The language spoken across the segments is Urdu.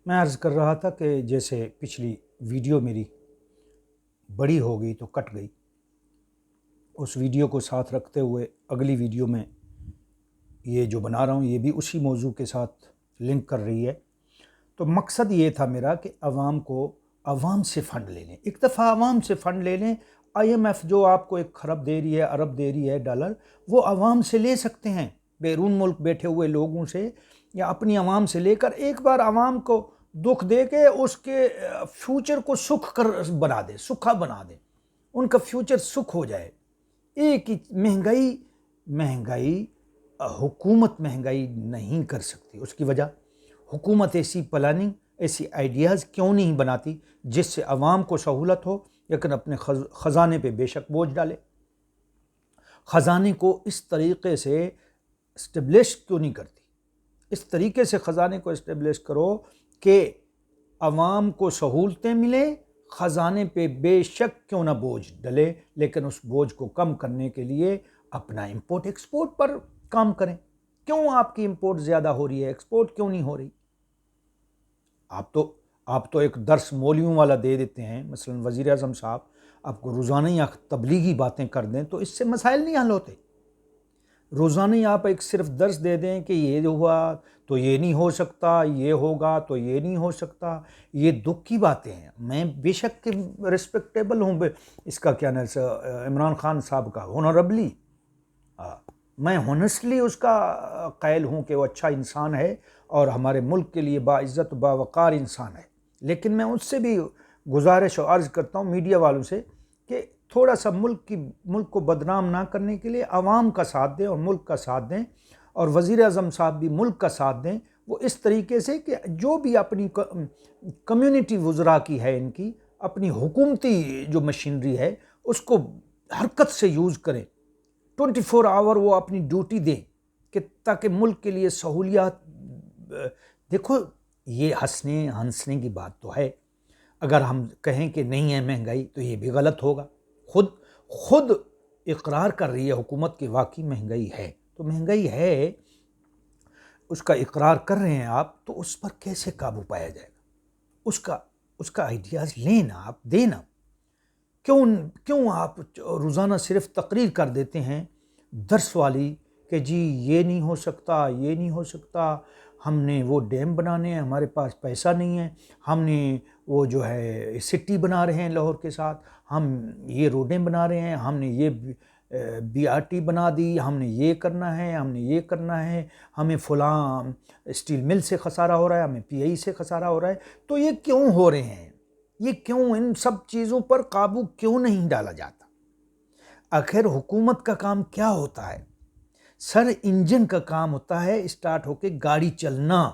میں عرض کر رہا تھا کہ جیسے پچھلی ویڈیو میری بڑی ہو گئی تو کٹ گئی، اس ویڈیو کو ساتھ رکھتے ہوئے اگلی ویڈیو میں یہ جو بنا رہا ہوں یہ بھی اسی موضوع کے ساتھ لنک کر رہی ہے۔ تو مقصد یہ تھا میرا کہ عوام سے فنڈ لے لیں، ایک دفعہ عوام سے فنڈ لے لیں۔ آئی ایم ایف جو آپ کو 1 خرب دے رہی ہے، ارب دے رہی ہے ڈالر، وہ عوام سے لے سکتے ہیں، بیرون ملک بیٹھے ہوئے لوگوں سے یا اپنی عوام سے لے کر ایک بار عوام کو دکھ دے کے اس کے فیوچر کو بنا دے، سکھا بنا دے، ان کا فیوچر سکھ ہو جائے۔ ایک ہی مہنگائی حکومت مہنگائی نہیں کر سکتی، اس کی وجہ حکومت ایسی پلاننگ، ایسی آئیڈیاز کیوں نہیں بناتی جس سے عوام کو سہولت ہو، لیکن اپنے خزانے پہ بے شک بوجھ ڈالے۔ خزانے کو اس طریقے سے اسٹیبلش کیوں نہیں کرتی؟ اس طریقے سے خزانے کو اسٹیبلش کرو کہ عوام کو سہولتیں ملیں، خزانے پہ بے شک کیوں نہ بوجھ ڈلے، لیکن اس بوجھ کو کم کرنے کے لیے اپنا امپورٹ ایکسپورٹ پر کام کریں۔ کیوں آپ کی امپورٹ زیادہ ہو رہی ہے، ایکسپورٹ کیوں نہیں ہو رہی؟ آپ تو ایک درس مولیوں والا دے دیتے ہیں، مثلا وزیر اعظم صاحب آپ کو روزانہ ہی تبلیغی باتیں کر دیں تو اس سے مسائل نہیں حل ہوتے۔ روزانہ ہی آپ ایک صرف درس دے دیں کہ یہ ہوا تو یہ نہیں ہو سکتا، یہ ہوگا تو یہ نہیں ہو سکتا، یہ دکھ کی باتیں ہیں۔ میں بے شک رسپیکٹیبل ہوں اس کا کیا نام عمران خان صاحب کا ہونریبلی، میں ہونیسٹلی اس کا قائل ہوں کہ وہ اچھا انسان ہے اور ہمارے ملک کے لیے باعزت و باوقار انسان ہے، لیکن میں اس سے بھی گزارش و عرض کرتا ہوں میڈیا والوں سے کہ تھوڑا سا ملک کو بدنام نہ کرنے کے لیے عوام کا ساتھ دیں اور ملک کا ساتھ دیں، اور وزیر اعظم صاحب بھی ملک کا ساتھ دیں، وہ اس طریقے سے کہ جو بھی اپنی کمیونٹی وزراء کی ہے، ان کی اپنی حکومتی جو مشینری ہے اس کو حرکت سے یوز کریں، 24 آور وہ اپنی ڈیوٹی دیں کہ تاکہ ملک کے لیے سہولیات۔ دیکھو یہ ہنسنے کی بات تو ہے، اگر ہم کہیں کہ نہیں ہے مہنگائی تو یہ بھی غلط ہوگا۔ خود اقرار کر رہی ہے حکومت کہ واقعی مہنگائی ہے، تو مہنگائی ہے، اس کا اقرار کر رہے ہیں آپ، تو اس پر کیسے قابو پایا جائے گا؟ اس کا آئیڈیاز لینا، آپ دینا۔ کیوں آپ روزانہ صرف تقریر کر دیتے ہیں درس والی کہ جی یہ نہیں ہو سکتا، یہ نہیں ہو سکتا، ہم نے وہ ڈیم بنانے ہیں، ہمارے پاس پیسہ نہیں ہے، ہم نے وہ جو ہے سٹی بنا رہے ہیں لاہور کے ساتھ، ہم یہ روڈیں بنا رہے ہیں، ہم نے یہ BRT بنا دی، ہم نے یہ کرنا ہے، ہم نے یہ کرنا ہے، ہمیں فلاں اسٹیل مل سے خسارہ ہو رہا ہے، ہمیں PI سے خسارہ ہو رہا ہے۔ تو یہ کیوں ہو رہے ہیں؟ یہ کیوں ان سب چیزوں پر قابو کیوں نہیں ڈالا جاتا؟ آخر حکومت کا کام کیا ہوتا ہے؟ سر انجن کا کام ہوتا ہے اسٹارٹ ہو کے گاڑی چلنا،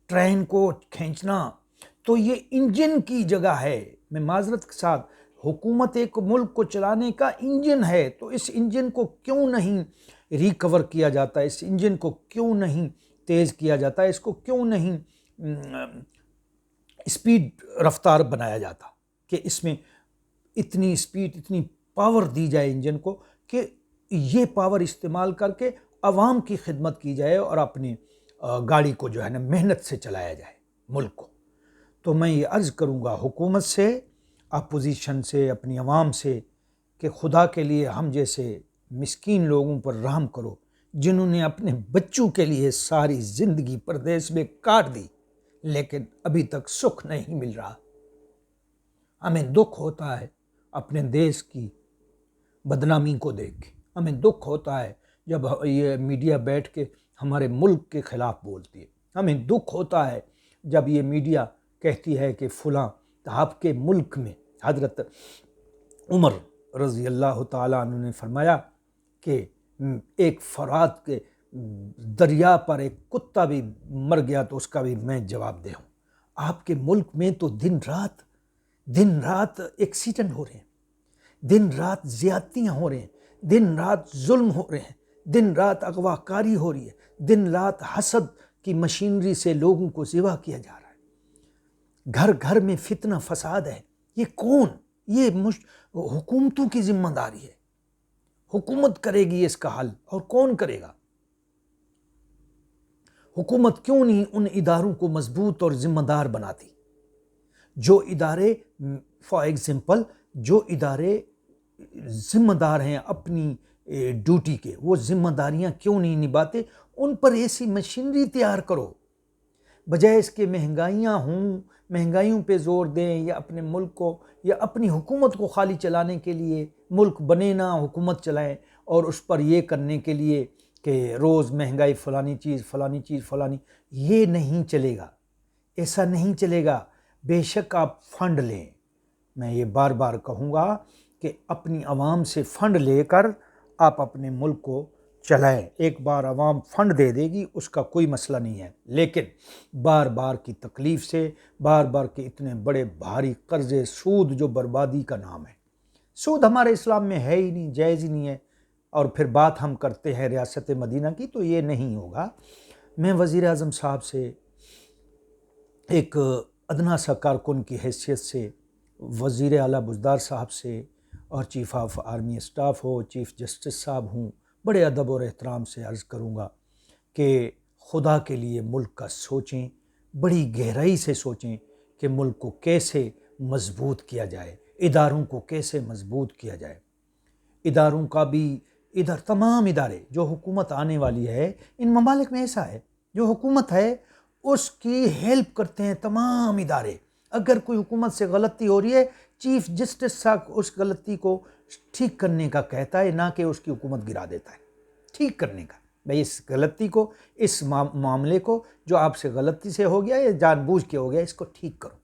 ٹرین کو کھینچنا، تو یہ انجن کی جگہ ہے۔ میں معذرت کے ساتھ، حکومت ایک ملک کو چلانے کا انجن ہے، تو اس انجن کو کیوں نہیں ریکور کیا جاتا، اس انجن کو کیوں نہیں تیز کیا جاتا، اس کو کیوں نہیں اسپیڈ رفتار بنایا جاتا کہ اس میں اتنی اسپیڈ، اتنی پاور دی جائے انجن کو کہ یہ پاور استعمال کر کے عوام کی خدمت کی جائے اور اپنی گاڑی کو جو ہے نا محنت سے چلایا جائے ملک کو۔ تو میں یہ عرض کروں گا حکومت سے، اپوزیشن سے، اپنی عوام سے کہ خدا کے لیے ہم جیسے مسکین لوگوں پر رحم کرو جنہوں نے اپنے بچوں کے لیے ساری زندگی پردیس میں کاٹ دی، لیکن ابھی تک سکھ نہیں مل رہا۔ ہمیں دکھ ہوتا ہے اپنے دیش کی بدنامی کو دیکھ کے، ہمیں دکھ ہوتا ہے جب یہ میڈیا بیٹھ کے ہمارے ملک کے خلاف بولتی ہے، ہمیں دکھ ہوتا ہے جب یہ میڈیا کہتی ہے کہ فلاں آپ کے ملک میں حضرت عمر رضی اللہ تعالیٰ عنہ نے فرمایا کہ ایک فرات کے دریا پر ایک کتا بھی مر گیا تو اس کا بھی میں جواب دے ہوں۔ آپ کے ملک میں تو دن رات ایکسیڈنٹ ہو رہے ہیں، دن رات زیادتیاں ہو رہے ہیں، دن رات ظلم ہو رہے ہیں، دن رات اغوا کاری ہو رہی ہے، دن رات حسد کی مشینری سے لوگوں کو ذبح کیا جا رہا ہے، گھر گھر میں فتنہ فساد ہے۔ یہ کون؟ یہ حکومتوں کی ذمہ داری ہے، حکومت کرے گی اس کا حل، اور کون کرے گا؟ حکومت کیوں نہیں ان اداروں کو مضبوط اور ذمہ دار بناتی جو ادارے، فار ایگزامپل جو ادارے ذمہ دار ہیں اپنی ڈیوٹی کے، وہ ذمہ داریاں کیوں نہیں نبھاتے؟ ان پر ایسی مشینری تیار کرو، بجائے اس کے مہنگائیاں ہوں، مہنگائیوں پہ زور دیں، یا اپنے ملک کو یا اپنی حکومت کو خالی چلانے کے لیے ملک بنے نہ حکومت چلائیں، اور اس پر یہ کرنے کے لیے کہ روز مہنگائی فلانی چیز فلانی چیز فلانی، یہ نہیں چلے گا، ایسا نہیں چلے گا۔ بے شک آپ فنڈ لیں، میں یہ بار بار کہوں گا کہ اپنی عوام سے فنڈ لے کر آپ اپنے ملک کو چلائیں۔ ایک بار عوام فنڈ دے دے گی، اس کا کوئی مسئلہ نہیں ہے، لیکن بار بار کی تکلیف سے، بار بار کے اتنے بڑے بھاری قرضے، سود جو بربادی کا نام ہے، سود ہمارے اسلام میں ہے ہی نہیں، جائز ہی نہیں ہے، اور پھر بات ہم کرتے ہیں ریاست مدینہ کی، تو یہ نہیں ہوگا۔ میں وزیر اعظم صاحب سے ایک ادنا سا کارکن کی حیثیت سے، وزیر اعلیٰ بزدار صاحب سے، اور chief of army staff who, chief justice صاحب ہوں، بڑے ادب اور احترام سے عرض کروں گا کہ خدا کے لیے ملک کا سوچیں، بڑی گہرائی سے سوچیں کہ ملک کو کیسے مضبوط کیا جائے، اداروں کو کیسے مضبوط کیا جائے۔ اداروں کا بھی، تمام ادارے جو حکومت آنے والی ہے، ان ممالک میں ایسا ہے، جو حکومت ہے اس کی ہیلپ کرتے ہیں تمام ادارے۔ اگر کوئی حکومت سے غلطی ہو رہی ہے، چیف جسٹس صاحب اس غلطی کو ٹھیک کرنے کا کہتا ہے، نہ کہ اس کی حکومت گرا دیتا ہے، ٹھیک کرنے کا۔ بھئی اس غلطی کو، اس معاملے کو جو آپ سے غلطی سے ہو گیا یا جان بوجھ کے ہو گیا، اس کو ٹھیک کرو،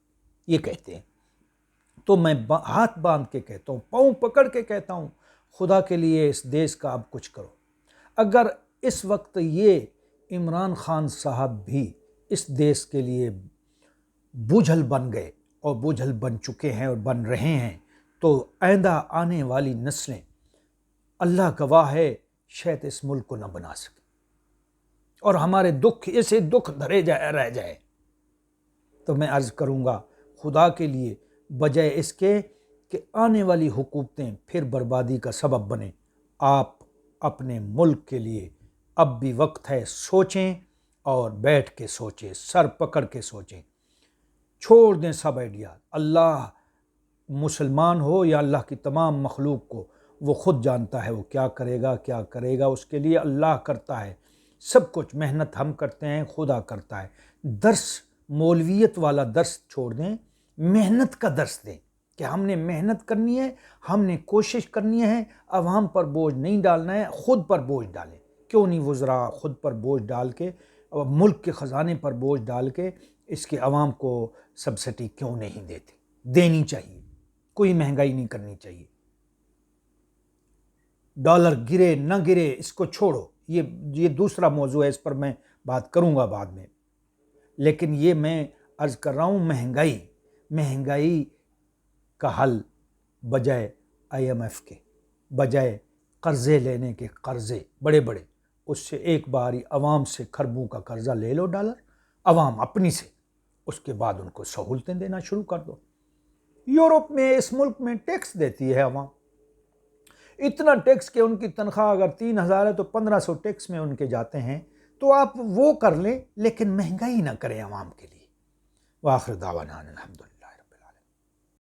یہ کہتے ہیں۔ تو میں ہاتھ باندھ کے کہتا ہوں، پاؤں پکڑ کے کہتا ہوں، خدا کے لیے اس دیش کا اب کچھ کرو۔ اگر اس وقت یہ عمران خان صاحب بھی اس دیش کے لیے بوجھل بن گئے، اور بوجھل بن چکے ہیں اور بن رہے ہیں، تو آئندہ آنے والی نسلیں، اللہ گواہ ہے، شاید اس ملک کو نہ بنا سکے، اور ہمارے دکھ ایسے دکھ دھرے رہ جائے۔ تو میں عرض کروں گا، خدا کے لیے، بجائے اس کے کہ آنے والی حکومتیں پھر بربادی کا سبب بنیں، آپ اپنے ملک کے لیے اب بھی وقت ہے، سوچیں، اور بیٹھ کے سوچیں، سر پکڑ کے سوچیں، چھوڑ دیں سب آئیڈیا۔ اللہ مسلمان ہو یا اللہ کی تمام مخلوق کو، وہ خود جانتا ہے وہ کیا کرے گا، کیا کرے گا، اس کے لیے اللہ کرتا ہے سب کچھ، محنت ہم کرتے ہیں، خدا کرتا ہے۔ درس، مولویت والا درس چھوڑ دیں، محنت کا درس دیں کہ ہم نے محنت کرنی ہے، ہم نے کوشش کرنی ہے، عوام پر بوجھ نہیں ڈالنا ہے، خود پر بوجھ ڈالیں۔ کیوں نہیں وزراء خود پر بوجھ ڈال کے، ملک کے خزانے پر بوجھ ڈال کے اس کے عوام کو سبسڈی کیوں نہیں دیتے؟ دینی چاہیے، کوئی مہنگائی نہیں کرنی چاہیے۔ ڈالر گرے نہ گرے اس کو چھوڑو، یہ دوسرا موضوع ہے، اس پر میں بات کروں گا بعد میں، لیکن یہ میں عرض کر رہا ہوں، مہنگائی کا حل بجائے IMF کے، بجائے قرضے لینے کے، قرضے بڑے بڑے، اس سے ایک باری عوام سے کھربوں کا قرضہ لے لو، ڈالر عوام اپنی سے، اس کے بعد ان کو سہولتیں دینا شروع کر دو۔ یورپ میں، اس ملک میں ٹیکس دیتی ہے عوام، اتنا ٹیکس کہ ان کی تنخواہ اگر 3000 ہے تو 1500 ٹیکس میں ان کے جاتے ہیں، تو آپ وہ کر لیں، لیکن مہنگائی نہ کریں عوام کے لیے۔ وآخر دعوانا الحمدللہ۔